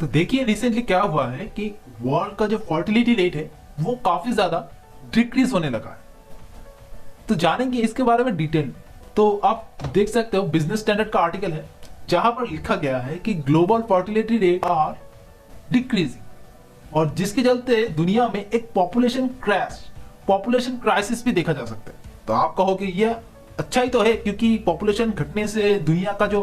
तो देखिए रिसेंटली क्या हुआ है कि वर्ल्ड का जो फर्टिलिटी रेट है वो काफी ज्यादा डिक्रीज होने लगा है। तो जानेंगे इसके बारे में डिटेल में। तो आप देख सकते हो बिजनेस स्टैंडर्ड का आर्टिकल है जहां पर लिखा गया है कि global fertility rate are decreasing, और जिसके चलते दुनिया में एक पॉपुलेशन क्राइसिस भी देखा जा सकता है। तो आप कहोगे ये अच्छा ही तो है, क्योंकि पॉपुलेशन घटने से दुनिया का जो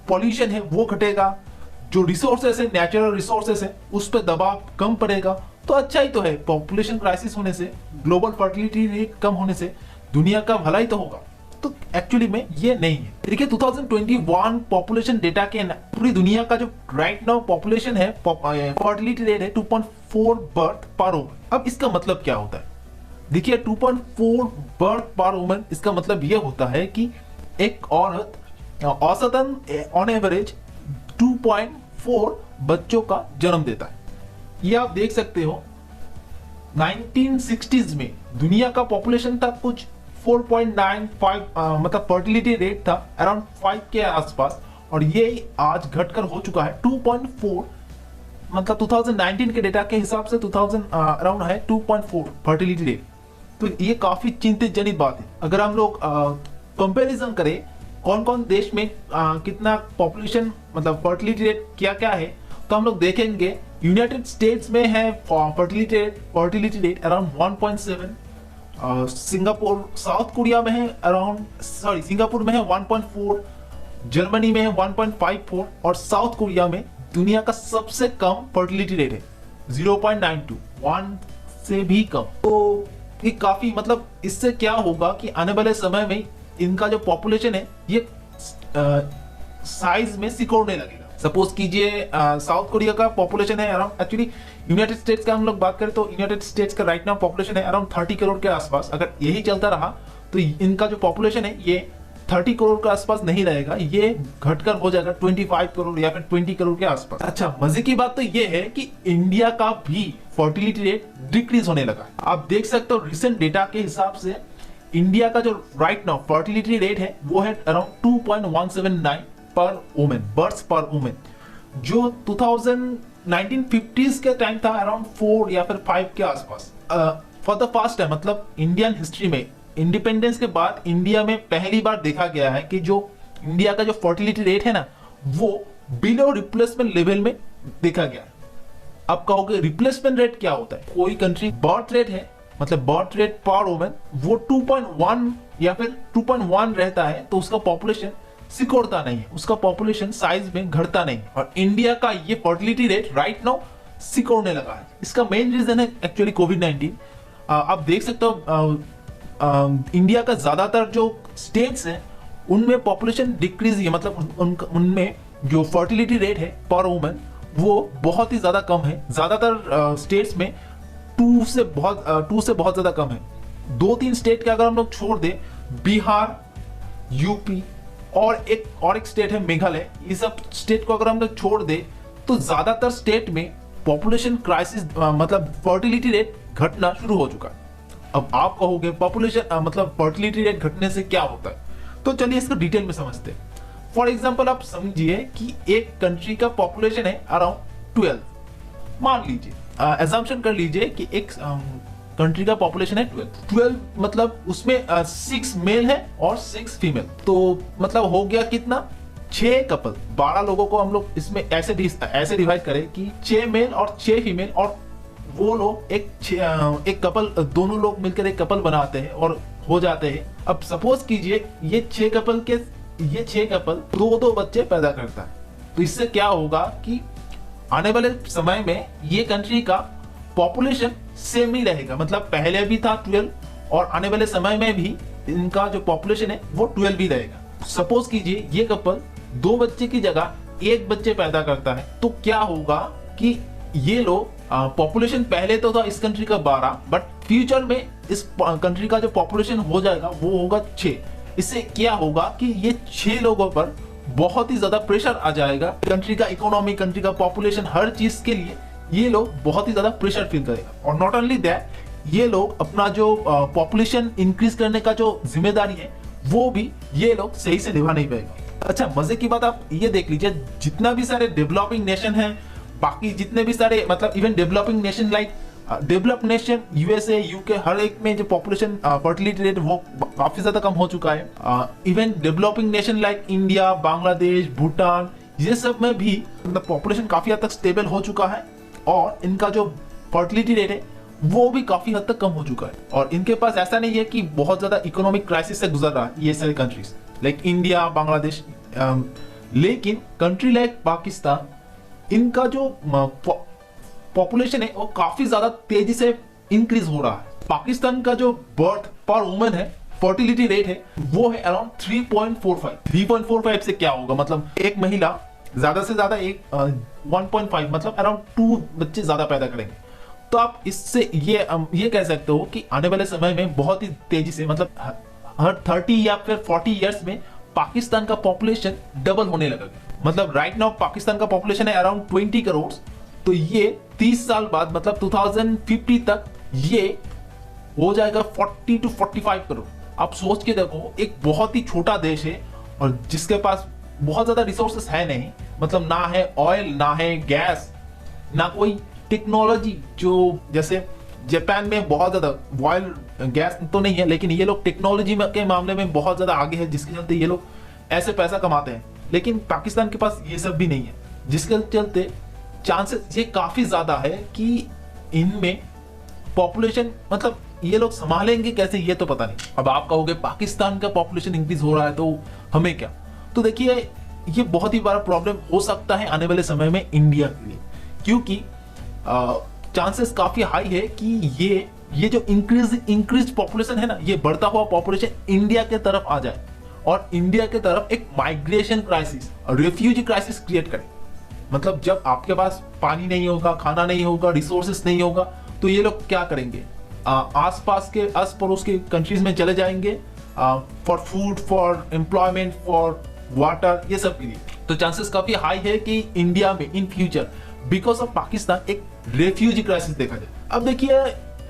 पॉल्यूशन है वो घटेगा, जो रिसोर्सेस है, नेचुरल रिसोर्सेस है, उस पर दबाव कम पड़ेगा। तो अच्छा ही तो है, पॉपुलेशन क्राइसिस होने से, ग्लोबल फर्टिलिटी रेट कम होने से दुनिया का भला ही तो होगा। तो एक्चुअली में ये नहीं है। देखिए 2021 पॉपुलेशन डेटा के पूरी दुनिया का जो राइट नाउ पॉपुलेशन है, फर्टिलिटी रेट है 2.4 बर्थ पर वुमन। अब इसका मतलब क्या होता है? देखिए 2.4 बर्थ पर वुमन, इसका मतलब ये होता है कि एक औरत औसतन ऑन एवरेज 2.4 बच्चों का जन्म देता है। ये आप देख सकते हो 1960s में दुनिया का पॉपुलेशन था कुछ 4.95, मतलब फर्टिलिटी रेट था अराउंड 5 के आसपास, और ये आज घटकर हो चुका है 2.4, मतलब 2019 के डेटा के हिसाब से 2000 अराउंड है 2.4 फर्टिलिटी रेट। तो ये काफी चिंतितजनक बात है। अगर हम लोग कंपैरिजन करें कौन कौन देश में कितना पॉपुलेशन मतलब फर्टिलिटी रेट क्या क्या है, तो हम लोग देखेंगे यूनाइटेड स्टेट्स में है fertility rate around 1.7, Singapore south Korea में है सिंगापुर में है 1.4, जर्मनी में है 1.54, और साउथ कोरिया में दुनिया का सबसे कम फर्टिलिटी रेट है 0.92, 1 से भी कम। तो ये काफी, मतलब इससे क्या होगा कि आने वाले समय में इनका जो पॉपुलेशन है ये साइज में सिकुड़ने लगेगा। सपोज कीजिए साउथ कोरिया का पॉपुलेशन है अराउंड, एक्चुअली यूनाइटेड स्टेट्स का हम लोग बात करें तो यूनाइटेड स्टेट्स का राइट नाउ पॉपुलेशन है अराउंड 30 करोड़ के आसपास। अगर यही चलता रहा तो इनका जो पॉपुलेशन है ये 30 करोड़ के आसपास नहीं रहेगा, ये घटकर हो जाएगा 25 करोड़ या फिर 20 करोड़ के आसपास। अच्छा, मजे की बात तो ये है कि इंडिया का भी फर्टिलिटी रेट डिक्रीज होने लगा। आप देख सकते हो रिसेंट डेटा के हिसाब से इंडिया का जो राइट नाउ फर्टिलिटी रेट है वो है अराउंड 2.179 पर वुमेन, बर्थ्स पर वुमेन, जो 1950s के टाइम था अराउंड 4 या फिर 5 के आसपास। फॉर द फर्स्ट टाइम, मतलब इंडियन हिस्ट्री में इंडिपेंडेंस के बाद इंडिया में पहली बार देखा गया है कि जो इंडिया का जो फर्टिलिटी रेट है ना वो बिलो रिप्लेसमेंट लेवल में देखा गया है। अब कहोगे रिप्लेसमेंट रेट क्या होता है? कोई कंट्री बर्थ रेट है, मतलब बर्थ रेट पर वुमेन वो 2.1 या फिर 2.1 रहता है तो उसका पॉपुलेशन सिकुड़ता नहीं है, उसका पॉपुलेशन साइज में घटता नहीं है। और इंडिया का ये फर्टिलिटी रेट राइट नाउ सिकुड़ने लगा है। इसका मेन रीजन है एक्चुअली कोविड-19। आप देख सकते हो इंडिया का ज्यादातर जो स्टेट्स हैं उनमें पॉपुलेशन डिक्रीज है, मतलब उनमें जो फर्टिलिटी रेट है पर वुमन वो बहुत ही ज्यादा कम है। ज्यादातर स्टेट्स में 2 से बहुत ज्यादा कम है। 2-3 स्टेट के अगर हम लोग छोड़ दे, बिहार, यूपी और एक स्टेट है मेघालय, ये सब स्टेट को अगर हम लोग छोड़ दे तो ज्यादातर स्टेट में पॉपुलेशन क्राइसिस मतलब फर्टिलिटी रेट घटना शुरू हो चुका है। अब आप कहोगे पॉपुलेशन मतलब फर्टिलिटी रेट घटने से क्या होता है, तो चलिए इसको डिटेल में समझते हैं। फॉर एग्जांपल आप समझिए कि एक कंट्री का पॉपुलेशन है अराउंड 12, मान लीजिए एजम्पशन कर लीजिए कि एक कंट्री का पॉपुलेशन है 12, मतलब उसमें 6 मेल है और 6 फीमेल, तो मतलब हो गया कितना 6 कपल। 12 लोगों को हम लोग इसमें ऐसे डिवाइड करें कि 6 मेल और 6 फीमेल, और वो लोग एक कपल, दोनों लोग मिलकर एक कपल बनाते हैं और हो जाते हैं। अब सपोज कीजिए ये 6 कपल 2 बच्चे पैदा करता है, तो इससे क्या होगा कि आने वाले समय में ये कंट्री का पॉपुलेशन सेम ही रहेगा, मतलब पहले भी था 12 और आने वाले समय में भी इनका जो पॉपुलेशन है वो 12 भी रहेगा। सपोज कीजिए ये कपल 2 बच्चे की जगह 1 बच्चे पैदा करता है, तो क्या होगा कि ये लोग पॉपुलेशन पहले तो था इस कंट्री का 12, बट फ्यूचर में इस कंट्री का जो पॉपुलेशन हो जाएगा वो होगा 6। इससे क्या होगा कि ये 6 लोगों पर बहुत ही ज्यादा प्रेशर आ जाएगा। कंट्री का इकोनॉमी, कंट्री का पॉपुलेशन, हर चीज के लिए ये लोग बहुत ही ज्यादा प्रेशर फील करेगा। और नॉट ओनली दैट, ये लोग अपना जो पॉपुलेशन इंक्रीज करने का जो जिम्मेदारी है वो भी ये लोग सही से निभा नहीं पाएगा। अच्छा, मजे की बात आप ये देख लीजिए, जितना भी सारे डेवलपिंग नेशन है, बाकी जितने भी सारे मतलब even developing nation like developed nation USA UK हर एक में जो पॉपुलेशन फर्टिलिटी रेट वो काफी ज्यादा कम हो चुका है। Even developing nation like India, Bangladesh, Bhutan, ये सब में भी मतलब पॉपुलेशन काफी हद तक स्टेबल हो चुका है और इनका जो फर्टिलिटी रेट है वो भी काफी हद तक कम हो चुका है। और इनके पास ऐसा नहीं है कि बहुत ज्यादा इकोनॉमिक क्राइसिस से गुजर रहा है ये सारे कंट्रीज लाइक इंडिया, बांग्लादेश। लेकिन कंट्री लाइक पाकिस्तान, इनका जो पॉपुलेशन है वो काफी ज्यादा तेजी से इंक्रीज हो रहा है। पाकिस्तान का जो बर्थ पर वुमन है, फर्टिलिटी रेट है, वो है अराउंड 3.45। 3.45 से क्या होगा, मतलब एक महिला ज्यादा से ज्यादा एक 1.5 मतलब अराउंड 2 बच्चे ज्यादा पैदा करेंगे। तो आप इससे ये कह सकते हो कि आने वाले समय में बहुत ही तेजी से मतलब हर 30 या फिर 40 इयर्स में पाकिस्तान का पॉपुलेशन डबल होने लगेगा। मतलब राइट नाउ पाकिस्तान का पॉपुलेशन है अराउंड 20 करोड़, तो ये 30 साल बाद मतलब 2050 तक ये हो जाएगा 40 to 45 करोड़। आप सोच के देखो, एक बहुत ही छोटा देश है और जिसके पास बहुत ज्यादा रिसोर्सेस है नहीं, मतलब ना है ऑयल, ना है गैस, ना कोई टेक्नोलॉजी। जो जैसे जापान में बहुत ज्यादा ऑयल गैस तो नहीं है, लेकिन ये लोग टेक्नोलॉजी के मामले में बहुत ज्यादा आगे है, जिसके चलते ये लोग ऐसे पैसा कमाते हैं। लेकिन पाकिस्तान के पास ये सब भी नहीं है, जिसके चलते चांसेस ये काफी ज्यादा है कि इनमें पॉपुलेशन मतलब ये लोग संभालेंगे कैसे, ये तो पता नहीं। अब आप कहोगे पाकिस्तान का पॉपुलेशन इंक्रीज हो रहा है तो हमें क्या, तो देखिए ये बहुत ही बड़ा प्रॉब्लम हो सकता है आने वाले समय में इंडिया के लिए, क्योंकि चांसेस काफी हाई है कि ये जो इंक्रीज पॉपुलेशन है ना, ये बढ़ता हुआ पॉपुलेशन इंडिया के तरफ आ जाए और इंडिया के तरफ एक migration crisis, refugee crisis create करे। मतलब जब आपके पास पानी नहीं होगा, खाना नहीं होगा, रिसोर्सेस नहीं होगा, तो ये लोग क्या करेंगे, आसपास के आस पड़ोस के कंट्रीज में चले जाएंगे for food, for employment, for water, ये सब के लिए। तो चांसेस काफी हाई है कि इंडिया में in future because of Pakistan एक रेफ्यूजी क्राइसिस देखा जाए। अब देखिए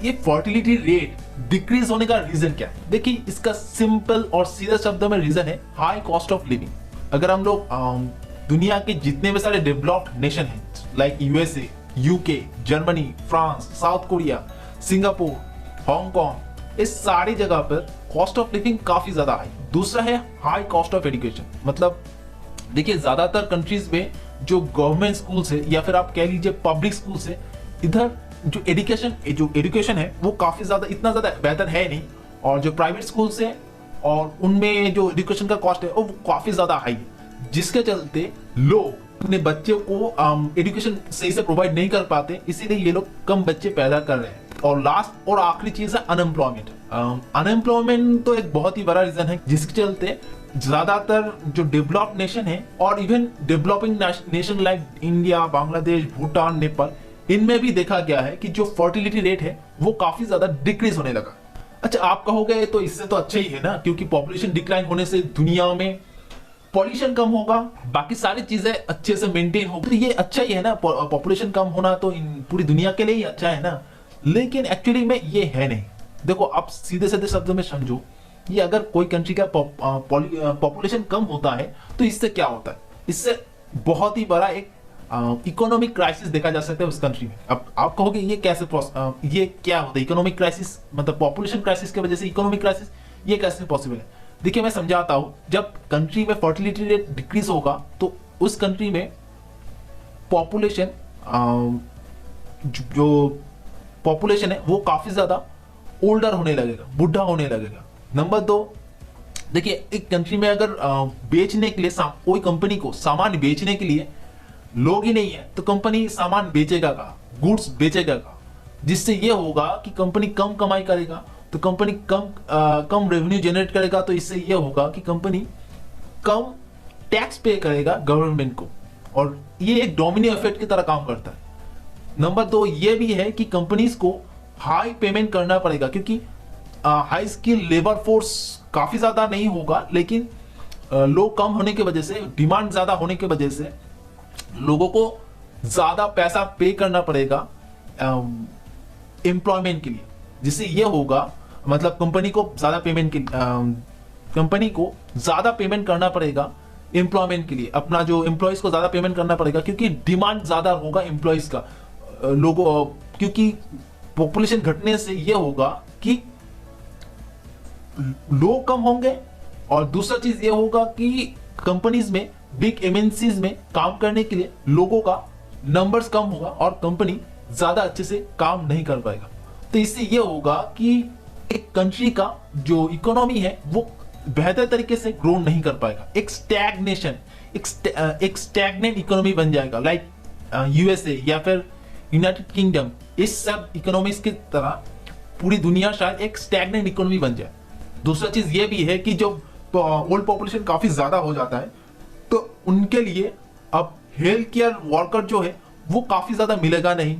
ये फर्टिलिटी रेट डिक्रीज होने का रीजन क्या है। देखिए इसका सिंपल और सीधा शब्दों में रीजन है हाई कॉस्ट ऑफ लिविंग। अगर हम लोग दुनिया के जितने भी सारे डेवलप्ड नेशन हैं like USA, UK, Germany, France, south Korea, Singapore, Hong Kong, इस सारी जगह पर कॉस्ट ऑफ लिविंग काफी ज्यादा हाई। दूसरा है हाई कॉस्ट ऑफ एजुकेशन। मतलब देखिए ज्यादातर कंट्रीज में जो गवर्नमेंट स्कूल है या फिर आप कह लीजिए पब्लिक स्कूल है, इधर जो एजुकेशन है वो काफी ज्यादा इतना ज्यादा बेहतर है नहीं, और जो प्राइवेट स्कूल है और उनमें जो एजुकेशन का कॉस्ट है वो काफी ज्यादा हाई है, जिसके चलते लोग अपने बच्चे को एजुकेशन सही से प्रोवाइड नहीं कर पाते, इसीलिए ये लोग कम बच्चे पैदा कर रहे हैं। और लास्ट और आखिरी चीज है अनएम्प्लॉयमेंट। अनएम्प्लॉयमेंट तो एक बहुत ही बड़ा रीजन है, जिसके चलते ज्यादातर जो डेवलप्ड नेशन है और even developing nation like India, Bangladesh, Bhutan, Nepal, इनमें भी देखा गया है कि जो फर्टिलिटी रेट है वो काफी ज्यादा डिक्रीज होने लगा। अच्छा आप कहोगे तो इससे तो अच्छा ही है ना, क्योंकि पॉपुलेशन डिक्लाइन होने से दुनिया में पॉल्यूशन कम होगा, बाकी सारी चीजें अच्छे से मेंटेन होगी, तो ये अच्छा ही है ना। पॉपुलेशन कम होना तो पूरी दुनिया के लिए ही अच्छा है ना। लेकिन एक्चुअली में ये है नहीं। देखो आप सीधे सीधे शब्दों में समझो, ये अगर कोई कंट्री का पॉपुलेशन कम होता है तो इससे क्या होता है, इससे बहुत ही बड़ा एक इकोनॉमिक क्राइसिस देखा जा सकता है उस कंट्री में। अब आप कहोगे ये कैसे ये क्या होता है इकोनॉमिक क्राइसिस, मतलब पॉपुलेशन क्राइसिस की वजह से इकोनॉमिक क्राइसिस, ये कैसे पॉसिबल है। देखिए मैं समझाता हूं, जब कंट्री में फर्टिलिटी रेट डिक्रीज होगा तो उस कंट्री में पॉपुलेशन जो पॉपुलेशन है वो काफी ज्यादा ओल्डर होने लगेगा, बुढ़ा होने लगेगा। नंबर 2, देखिए एक कंट्री में अगर बेचने के लिए कोई कंपनी को सामान बेचने के लिए लोग ही नहीं है तो कंपनी सामान बेचेगा कहाँ, गुड्स बेचेगा कहाँ, जिससे ये होगा कि कंपनी कम कमाई करेगा, तो कंपनी कम रेवेन्यू जनरेट करेगा, तो इससे ये होगा कि कंपनी कम टैक्स पे करेगा गवर्नमेंट को, और ये एक डोमिनो इफेक्ट की तरह काम करता है। नंबर 2 ये भी है कि कंपनीज को हाई पेमेंट करना पड़ेगा, क्योंकि हाई स्किल लेबर फोर्स काफी ज्यादा नहीं होगा, लेकिन लोग कम होने की वजह से, डिमांड ज्यादा होने की वजह से लोगों को ज्यादा पैसा पे करना पड़ेगा एम्प्लॉयमेंट के लिए, जिससे ये होगा मतलब कंपनी को ज्यादा पेमेंट करना पड़ेगा, एम्प्लॉयमेंट के लिए, अपना जो एम्प्लॉयज को ज्यादा पेमेंट करना पड़ेगा क्योंकि डिमांड ज्यादा होगा एम्प्लॉयज का, लोगों, क्योंकि पॉपुलेशन घटने से ये होगा कि लोग कम होंगे, और दूसरा चीज ये होगा कि कंपनीज में, बिग एमएनसीज में काम करने के लिए लोगों का नंबर्स कम होगा और कंपनी ज्यादा अच्छे से काम नहीं कर पाएगा। तो इससे ये होगा कि एक कंट्री का जो इकोनॉमी है वो बेहतर तरीके से ग्रो नहीं कर पाएगा, एक स्टैग्नेशन, एक स्टैग्नेंट इकोनॉमी बन जाएगा, लाइक यूएसए या फिर यूनाइटेड किंगडम। इस सब इकोनॉमीज की तरह पूरी दुनिया शायद एक स्टैग्नेंट इकोनॉमी बन जाए। दूसरा चीज ये भी है कि जो ओल्ड पॉपुलेशन काफी ज्यादा हो जाता है तो उनके लिए अब हेल्थ केयर वर्कर जो है वो काफी ज्यादा मिलेगा नहीं।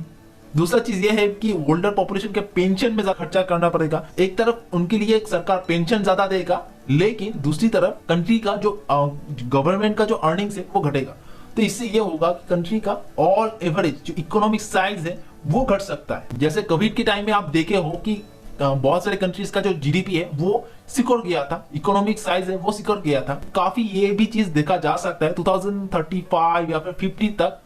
दूसरा चीज ये है कि ओल्डर पॉपुलेशन के पेंशन में ज्यादा खर्चा करना पड़ेगा। एक तरफ उनके लिए एक सरकार पेंशन ज्यादा देगा, लेकिन दूसरी तरफ कंट्री का जो गवर्नमेंट का जो अर्निंग्स है वो घटेगा। तो इससे ये होगा कि कंट्री का ऑल एवरेज जो इकोनॉमिक साइज है वो घट सकता है। जैसे कोविड के टाइम में आप देखे हो कि बहुत सारे कंट्रीज का जो जीडीपी है वो सिकुड़ गया था, इकोनॉमिक साइज है वो सिकुड़ गया था। काफी ये भी चीज देखा जा सकता है 2035 या फिर 50 तक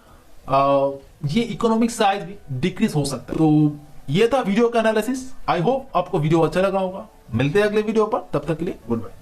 ये इकोनॉमिक साइज भी डिक्रीज हो सकता है। तो ये था वीडियो का एनालिसिस। आई होप आपको वीडियो अच्छा लगा होगा। मिलते हैं अगले वीडियो पर, तब तक के लिए गुड बाय।